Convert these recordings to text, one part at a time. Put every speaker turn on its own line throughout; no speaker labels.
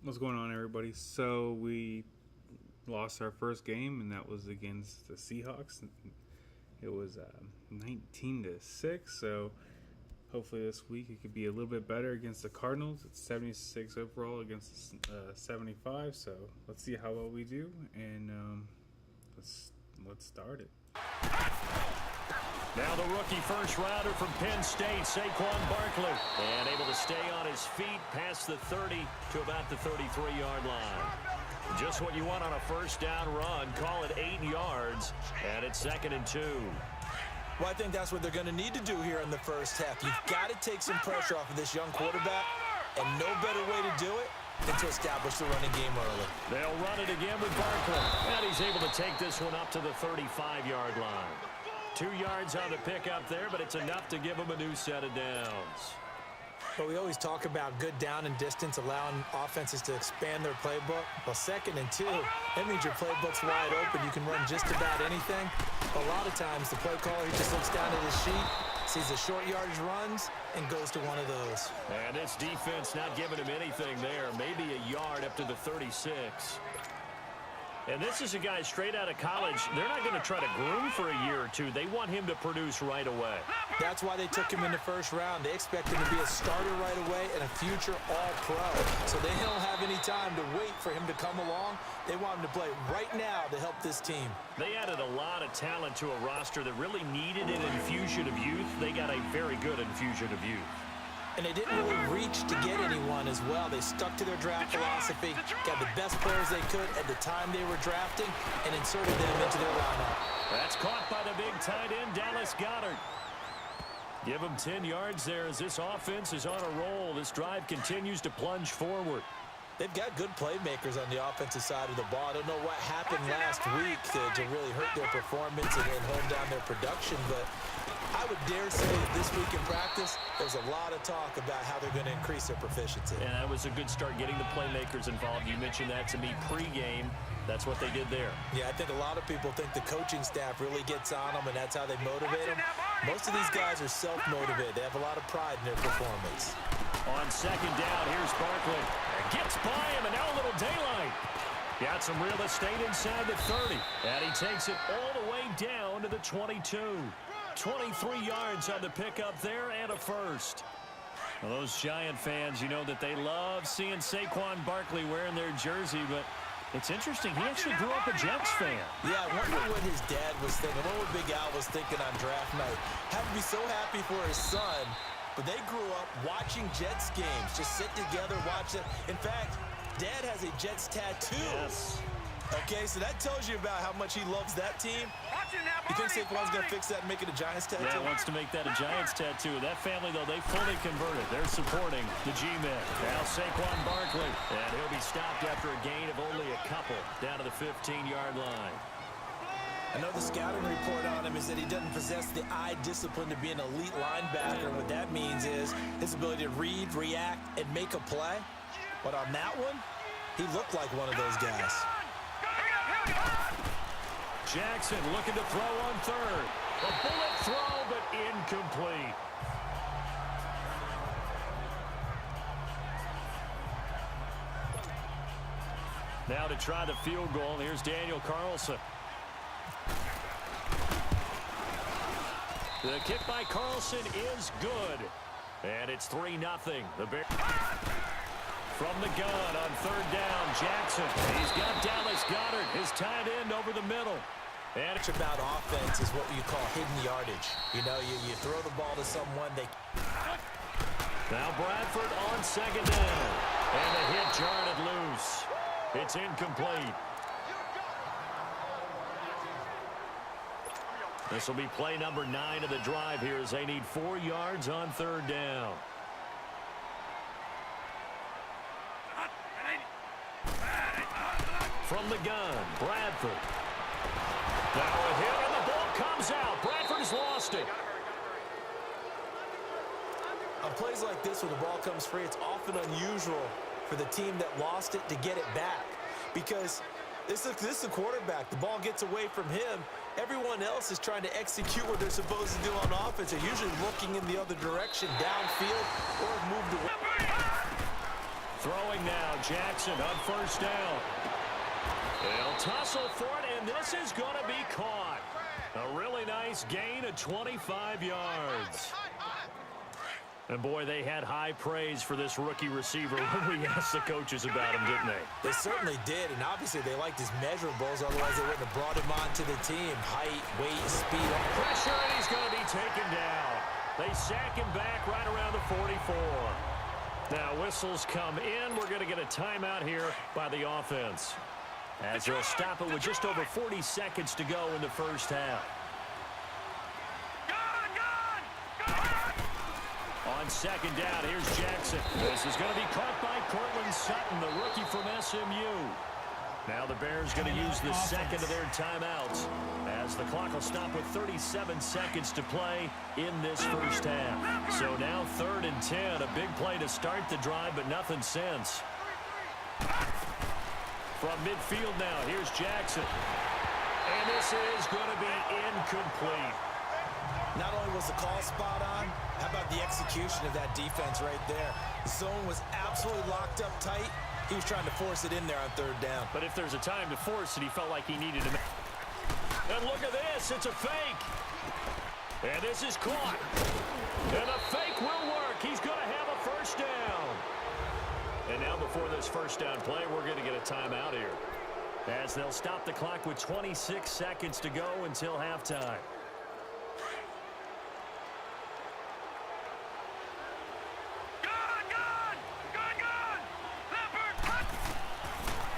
What's going on, everybody? So we lost our first game, and that was against the Seahawks. It was 19-6. So hopefully this week it could be a little bit better against the Cardinals. It's 76 overall against 75. So let's see how well we do, and let's start it.
Now the rookie first rounder from Penn State, Saquon Barkley. And able to stay on his feet past the 30 to about the 33-yard line. Just what you want on a first down run. Call it 8 yards. And it's 2nd and 2.
Well, I think that's what they're going to need to do here in the first half. You've got to take some pressure off of this young quarterback. And no better way to do it than to establish the running game early.
They'll run it again with Barkley. And he's able to take this one up to the 35-yard line. 2 yards on the pickup there, but it's enough to give him a new set of downs.
But we always talk about good down and distance, allowing offenses to expand their playbook. Well, 2nd and 2, that means your playbook's wide open. You can run just about anything. A lot of times, the play caller, he just looks down at his sheet, sees the short yardage runs, and goes to one of those.
And this defense not giving him anything there. Maybe a yard up to the 36. And this is a guy straight out of college. They're not going to try to groom for a year or two. They want him to produce right away.
That's why they took him in the first round. They expect him to be a starter right away and a future all-pro. So they don't have any time to wait for him to come along. They want him to play right now to help this team.
They added a lot of talent to a roster that really needed an infusion of youth. They got a very good infusion of youth.
And they didn't really reach to get anyone as well. They stuck to their draft philosophy, got the best players they could at the time they were drafting, and inserted them into their lineup.
That's caught by the big tight end, Dallas Goedert. Give him 10 yards there as this offense is on a roll. This drive continues to plunge forward.
They've got good playmakers on the offensive side of the ball. I don't know what happened last week to really hurt their performance and hold down their production, but I would dare say that this week in practice, there's a lot of talk about how they're going to increase their proficiency.
And that was a good start getting the playmakers involved. You mentioned that to me pregame. That's what they did there. Yeah,
I think a lot of people think the coaching staff really gets on them, and that's how they motivate them. Most of these guys are self-motivated. They have a lot of pride in their performance.
On 2nd down, here's Barkley. Gets by him, and now a little daylight. Got some real estate inside the 30. And he takes it all the way down to the 22. 23 yards on the pickup there and a first. Well, those Giant fans, you know that they love seeing Saquon Barkley wearing their jersey, but it's interesting. He actually grew up a Jets fan.
Yeah, I wonder what his dad was thinking. What would Big Al was thinking on draft night? Had to be so happy for his son, but they grew up watching Jets games. Just sit together, watch it. In fact, Dad has a Jets tattoo.
Yes.
Okay, so that tells you about how much he loves that team. You think Saquon's going to fix that and make it a Giants tattoo?
Yeah, wants to make that a Giants tattoo. That family, though, they fully converted. They're supporting the G-Men. Now Saquon Barkley. And he'll be stopped after a gain of only a couple down to the 15-yard line.
I know the scouting report on him is that he doesn't possess the eye discipline to be an elite linebacker. And what that means is his ability to read, react, and make a play. But on that one, he looked like one of those guys.
Jackson looking to throw on 3rd. A bullet throw, but incomplete. Now to try the field goal, here's Daniel Carlson. The kick by Carlson is good. And it's 3-0. The Bears from the gun on 3rd down, Jackson. He's got Dallas Goedert, his tight end, over the middle.
And it's about offense is what you call hidden yardage. You know, you throw the ball to someone, they...
Now Bradford on 2nd down. And the hit jarred it loose. It's incomplete. This will be play number 9 of the drive here as they need 4 yards on 3rd down. From the gun, Bradford. Now a hit and the ball comes out. Bradford's lost it.
On plays like this where the ball comes free, it's often unusual for the team that lost it to get it back. Because this is a quarterback. The ball gets away from him. Everyone else is trying to execute what they're supposed to do on offense. They're usually looking in the other direction, downfield, or have moved away.
Throwing now, Jackson on first down. They'll tussle for it, and this is going to be caught. A really nice gain of 25 yards. And, boy, they had high praise for this rookie receiver when we asked the coaches about him, didn't they?
They certainly did, and obviously they liked his measurables, otherwise they wouldn't have brought him onto the team. Height, weight, speed.
Pressure, and he's going to be taken down. They sack him back right around the 44. Now, whistles come in. We're going to get a timeout here by the offense, as they'll stop it with just over 40 seconds to go in the first half. On second down, here's Jackson. This is going to be caught by Cortland Sutton, the rookie from SMU. Now the Bears going to use the second of their timeouts, as the clock will stop with 37 seconds to play in this first half. So now 3rd and 10, a big play to start the drive, but nothing since. From midfield now, here's Jackson. And this is going to be incomplete.
Not only was the call spot on, how about the execution of that defense right there? The zone was absolutely locked up tight. He was trying to force it in there on 3rd down.
But if there's a time to force it, he felt like he needed to. And look at this, it's a fake. And this is caught. And the fake will work. He's going to have a first down. And now before this first down play, we're going to get a timeout here, as they'll stop the clock with 26 seconds to go until halftime.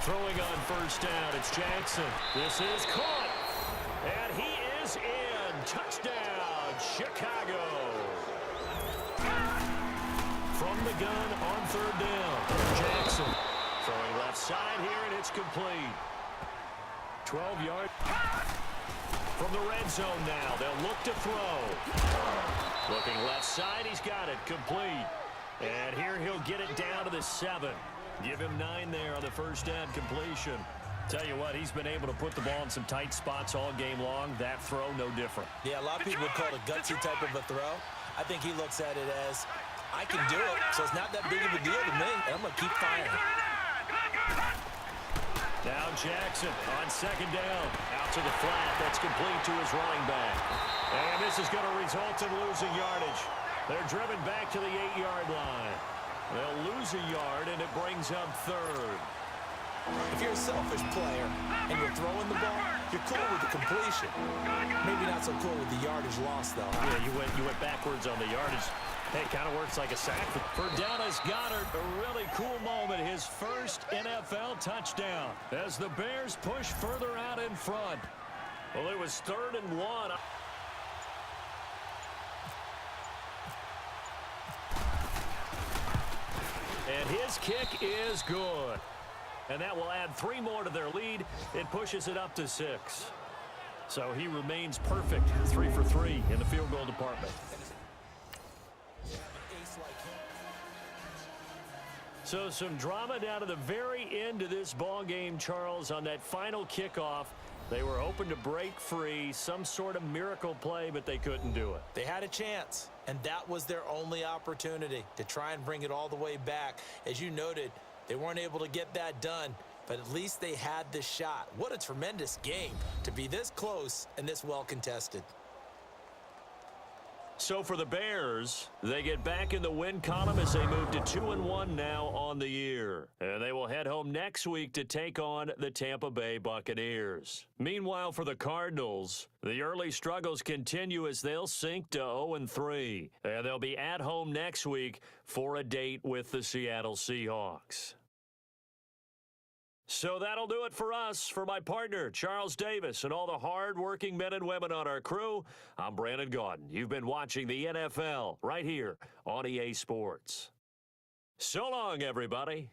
Throwing on first down, it's Jackson. This is caught. And he is in. Touchdown, Chicago. From the gun on 3rd down, Jackson. Throwing left side here, and it's complete. 12 yards. From the red zone now, they'll look to throw. Looking left side, he's got it, complete. And here he'll get it down to the 7. Give him 9 there on the first down completion. Tell you what, he's been able to put the ball in some tight spots all game long. That throw, no different.
Yeah, a lot of people would call it a gutsy type of a throw. I think he looks at it as, I can do it, so it's not that big of a deal to me, and I'm going to keep firing.
Now Jackson on second down. Out to the flat. That's complete to his running back. And this is going to result in losing yardage. They're driven back to the 8-yard line. They'll lose a yard, and it brings up 3rd.
If you're a selfish player and you're throwing the ball, you're cool with the completion. Maybe not so cool with the yardage loss, though.
Yeah, you went backwards on the yardage. Hey, kind of works like a sack. For Dallas Goedert, a really cool moment. His first NFL touchdown as the Bears push further out in front. Well, it was 3rd and 1. And his kick is good. And that will add 3 more to their lead. It pushes it up to 6. So he remains perfect, 3 for 3 in the field goal department. So some drama down to the very end of this ball game, Charles, on that final kickoff. They were hoping to break free, some sort of miracle play, but they couldn't do it.
They had a chance, and that was their only opportunity to try and bring it all the way back. As you noted, they weren't able to get that done, but at least they had the shot. What a tremendous game to be this close and this well contested.
So for the Bears, they get back in the win column as they move to 2-1 now on the year. And they will head home next week to take on the Tampa Bay Buccaneers. Meanwhile, for the Cardinals, the early struggles continue as they'll sink to 0-3. And they'll be at home next week for a date with the Seattle Seahawks. So that'll do it for us. For my partner, Charles Davis, and all the hard-working men and women on our crew, I'm Brandon Gaudin. You've been watching the NFL right here on EA Sports. So long, everybody.